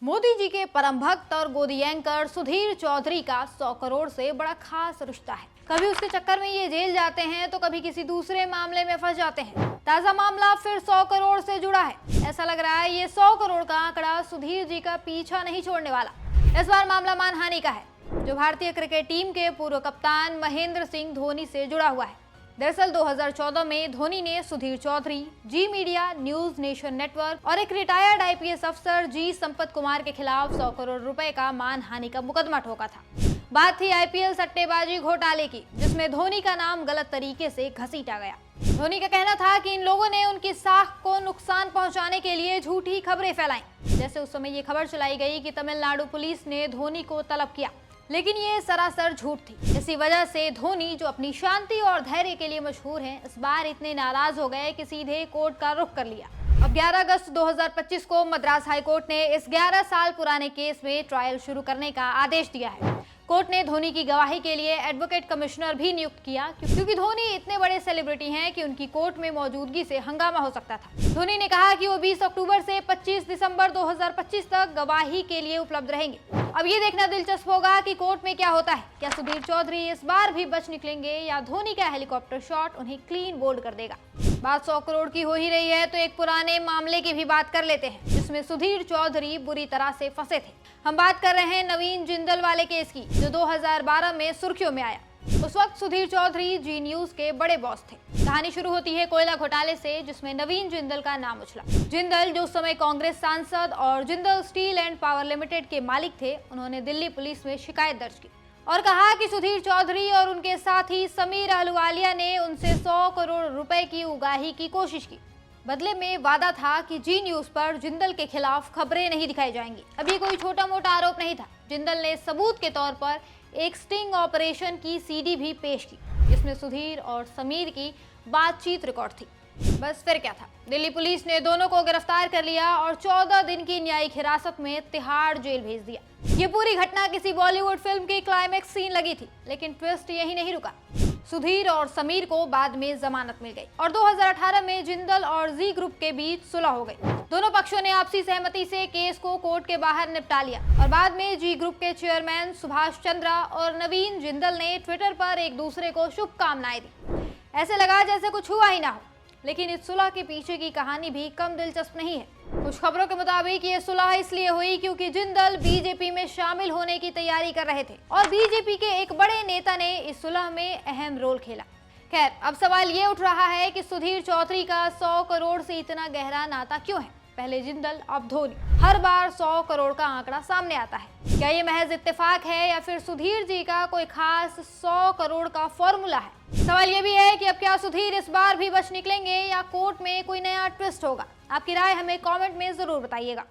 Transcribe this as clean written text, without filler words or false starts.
मोदी जी के परम भक्त और गोदी एंकर सुधीर चौधरी का 100 करोड़ से बड़ा खास रिश्ता है। कभी उसके चक्कर में ये जेल जाते हैं तो कभी किसी दूसरे मामले में फंस जाते हैं। ताजा मामला फिर 100 करोड़ से जुड़ा है। ऐसा लग रहा है ये 100 करोड़ का आंकड़ा सुधीर जी का पीछा नहीं छोड़ने वाला। इस बार मामला मानहानि का है, जो भारतीय क्रिकेट टीम के पूर्व कप्तान महेंद्र सिंह धोनी से जुड़ा हुआ है। दरअसल 2014 में धोनी ने सुधीर चौधरी, जी मीडिया, न्यूज नेशन नेटवर्क और एक रिटायर्ड आईपीएस अफसर जी संपत कुमार के खिलाफ 100 करोड़ रुपए का मानहानि का मुकदमा ठोका था। बात थी आईपीएल सट्टेबाजी घोटाले की, जिसमें धोनी का नाम गलत तरीके से घसीटा गया। धोनी का कहना था कि इन लोगों ने उनकी साख को नुकसान पहुंचाने के लिए झूठी खबरें फैलाई। जैसे उस समय ये खबर चलाई गई कि तमिलनाडु पुलिस ने धोनी को तलब किया, लेकिन ये सरासर झूठ थी। इसी वजह से धोनी, जो अपनी शांति और धैर्य के लिए मशहूर हैं, इस बार इतने नाराज हो गए कि सीधे कोर्ट का रुख कर लिया। अब 11 अगस्त 2025 को मद्रास हाई कोर्ट ने इस 11 साल पुराने केस में ट्रायल शुरू करने का आदेश दिया है। कोर्ट ने धोनी की गवाही के लिए एडवोकेट कमिश्नर भी नियुक्त किया, क्योंकि धोनी इतने बड़े सेलिब्रिटी हैं कि उनकी कोर्ट में मौजूदगी से हंगामा हो सकता था। धोनी ने कहा कि वो 20 अक्टूबर से 25 दिसंबर 2025 तक गवाही के लिए उपलब्ध रहेंगे। अब ये देखना दिलचस्प होगा कि कोर्ट में क्या होता है। क्या सुधीर चौधरी इस बार भी बच निकलेंगे या धोनी का हेलीकॉप्टर शॉट उन्हें क्लीन बोल्ड कर देगा। बात 100 करोड़ की हो ही रही है तो एक पुराने मामले की भी बात कर लेते हैं, जिसमें सुधीर चौधरी बुरी तरह से फंसे थे। हम बात कर रहे हैं नवीन जिंदल वाले केस की, जो 2012 में सुर्खियों में आया। उस वक्त सुधीर चौधरी जी न्यूज के बड़े बॉस थे। कहानी शुरू होती है कोयला घोटाले से, जिसमें नवीन जिंदल का नाम उछला। जिंदल, जो उस समय कांग्रेस सांसद और Jindal steel and power limited के मालिक थे, उन्होंने दिल्ली पुलिस में शिकायत दर्ज की और कहा कि सुधीर चौधरी और उनके साथी समीर अहलुवालिया ने उनसे 100 करोड़ रुपए की उगाही की कोशिश की। बदले में वादा था कि जी न्यूज पर जिंदल के खिलाफ खबरें नहीं दिखाई जाएंगी। अब ये कोई छोटा मोटा आरोप नहीं था। जिंदल ने सबूत के तौर पर एक स्टिंग ऑपरेशन की सीडी भी पेश की, जिसमें सुधीर और समीर की बातचीत रिकॉर्ड थी। बस फिर क्या था, दिल्ली पुलिस ने दोनों को गिरफ्तार कर लिया और 14 दिन की न्यायिक हिरासत में तिहाड़ जेल भेज दिया। ये पूरी घटना किसी बॉलीवुड फिल्म की क्लाइमेक्स सीन लगी थी, लेकिन ट्विस्ट यही नहीं रुका। सुधीर और समीर को बाद में जमानत मिल गई और 2018 में जिंदल और जी ग्रुप के बीच सुलह हो गई। दोनों पक्षों ने आपसी सहमति से केस को कोर्ट के बाहर निपटा लिया और बाद में जी ग्रुप के चेयरमैन सुभाष चंद्रा और नवीन जिंदल ने ट्विटर पर एक दूसरे को शुभकामनाएं दी। ऐसे लगा जैसे कुछ हुआ ही ना हो। लेकिन इस सुलह के पीछे की कहानी भी कम दिलचस्प नहीं है। कुछ खबरों के मुताबिक ये सुलह इसलिए हुई क्योंकि जिंदल बीजेपी में शामिल होने की तैयारी कर रहे थे और बीजेपी के एक बड़े नेता ने इस सुलह में अहम रोल खेला। खैर, अब सवाल ये उठ रहा है कि सुधीर चौधरी का 100 करोड़ से इतना गहरा नाता क्यों है। पहले जिंदल, अब धोनी। हर बार 100 करोड़ का आंकड़ा सामने आता है। क्या ये महज इत्तेफाक है या फिर सुधीर जी का कोई खास 100 करोड़ का फॉर्मूला है? सवाल ये भी है कि अब क्या सुधीर इस बार भी बच निकलेंगे या कोर्ट में कोई नया ट्विस्ट होगा। आपकी राय हमें कमेंट में जरूर बताइएगा।